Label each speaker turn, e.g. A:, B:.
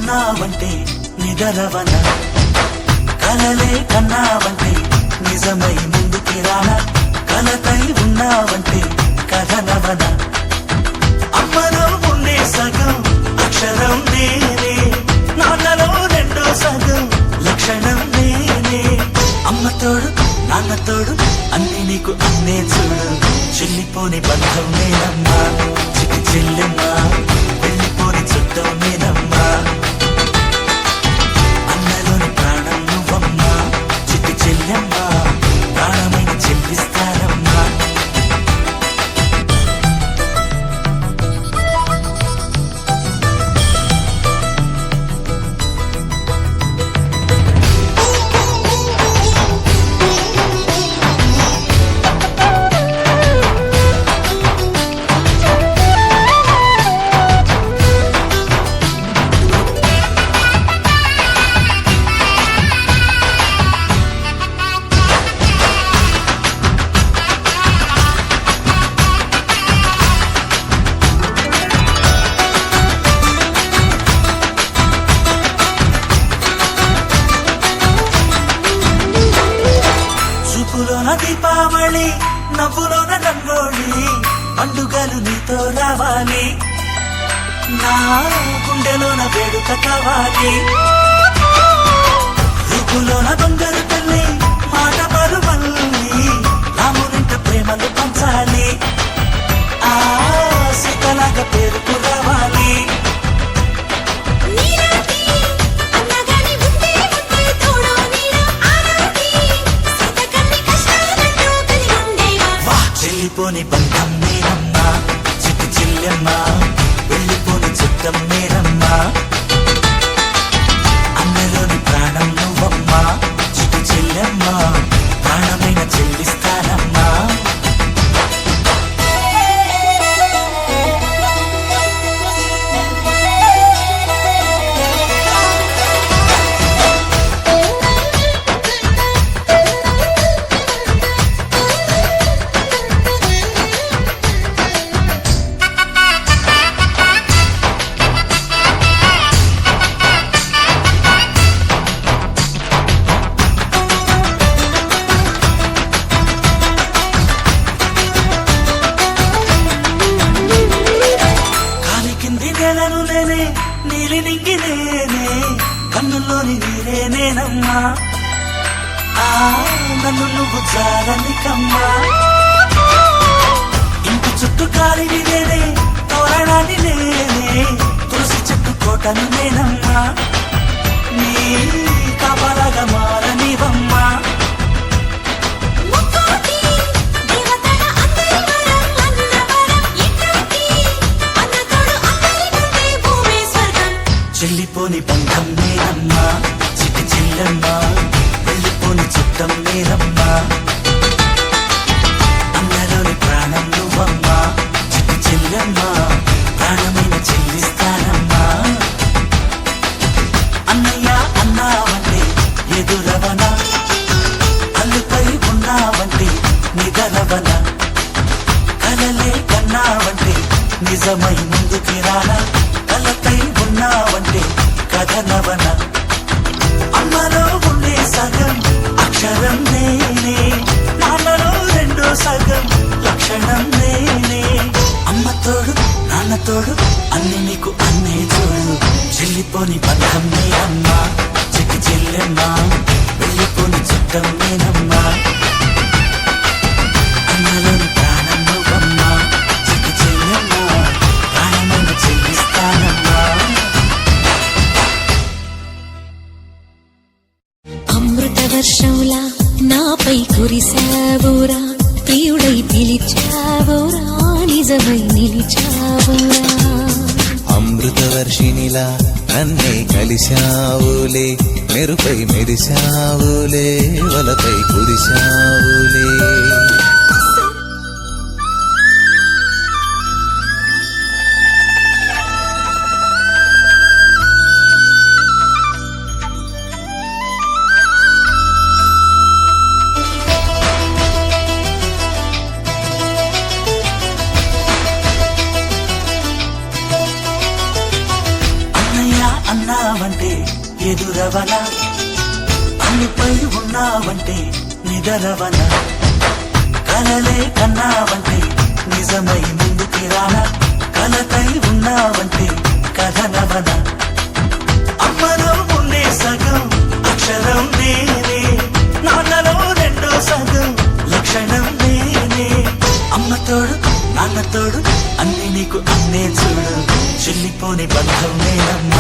A: ఉన్నావంటే నిదరవన, కలలే కన్నావంటే నిజమై ముందుకి రానా, కలతై ఉన్నావంటే కథనవన. అమ్మలో ఉండే సగం అక్షరం నేనే, నాన్నలో రెండో సగం లక్షణం నేనే. అమ్మ తోడు నాన్న తోడు అన్ని నీకు అన్నే చూడు, చెల్లిపోని బంధం నేనమ్మా చిటి చెల్లెమ్మా, వెళ్ళిపోని చుట్టం నేనమ్మా. అన్నలోని ప్రాణం నువ్వమ్మా చిటి చెల్లెమ్మా, ప్రాణమైన చెల్లిస్తానమ్మా. చూపులోన దీపావళి, నవ్వులోన రంగోళి, పండుగలు నీతో రావాలి, నా గుండెలోన వేడుక కావాలి. రూపులోన బంగారు తల్లి, మాట పరువల్లి, రామునింట ప్రేమలు పంచాలి, ఆ సీతలాగా పేరుకు రావాలి. వెళ్ళిపోని బంధం నేనమ్మా చిట్టి చెల్లెమ్మా, వెళ్ళిపోని చుట్టం నేనమ్మా. అన్నలోని ప్రాణం నువ్వమ్మా చిట్టి చెల్లెమ్మా, ప్రాణమైన చెల్లిస్తానమ్మా. నేనే నీలి నింగి నేనే, కన్నుల్లోని నీరే నేనమ్మా, ఆ నన్ను నువ్వు జారనికమ్మా. ఇంటి చుట్టూ కాలిని నేనే, తోరణాన్ని నేనే, తులసి చెట్టు కోటను నేనమ్మా, నీ కాపలాగా మారనివమ్మా. చెల్లిపోని బంధం నేనమ్మా చిట్టి చెల్లెమ్మా, వెళ్ళిపోని చుట్టం నేనమ్మా. అన్నలోని ప్రాణం నువ్వమ్మా చిట్టి చెల్లెమ్మా, ప్రాణమైన చెల్లిస్తానమ్మా. అన్నయ్య అన్నావంటే ఎదురవన, అల్లుపై ఉన్నావంటే నిదరవన, కలలే కన్నావంటే నిజమై ముందుకి రానా, కలతై ఉన్నావంటే కథనవన. అమ్మలో ఉండే సగం అక్షరం నేనే, నాన్నలో రెండో సగం లక్షణం నేనే. అమ్మ తోడు నాన్న తోడు అన్ని నీకు అన్నే చూడు, చెల్లిపోని బంధం నేనమ్మా చిట్టి చెల్లెమ్మా, వెళ్ళిపోని చుట్టం నేనమ్మా. అన్నలోని ప్రాణం నువ్వమ్మా చిట్టి చెల్లెమ్మా, ప్రాణమైన చెల్లిస్తానమ్మా.
B: అమృత వర్షంలా నాపై కురిసావురా, ప్రియుడై పిలిచావురా, నిజమై నిలిచావురా.
C: అమృత వర్షినిలా నన్నే కలిశావులే, మెరుపై మెరిశావులే, వలపై కురిశావులే.
A: అన్నావంటే ఎదురవనా అన్నిపై ఉన్నావంటే నిదరవనా కలలే కన్నావంటే నిజమై ముందుకి రానా కలకై ఉన్నావంటే కథనవనా అమ్మలో ఉండే సగం అక్షరం నేనే నాన్నలో రెండో సగం లక్షణం నేనే అమ్మ తోడు నాన్న తోడు అన్ని నీకు అన్నే చూడు చెల్లిపోని బంధం నేనమ్మ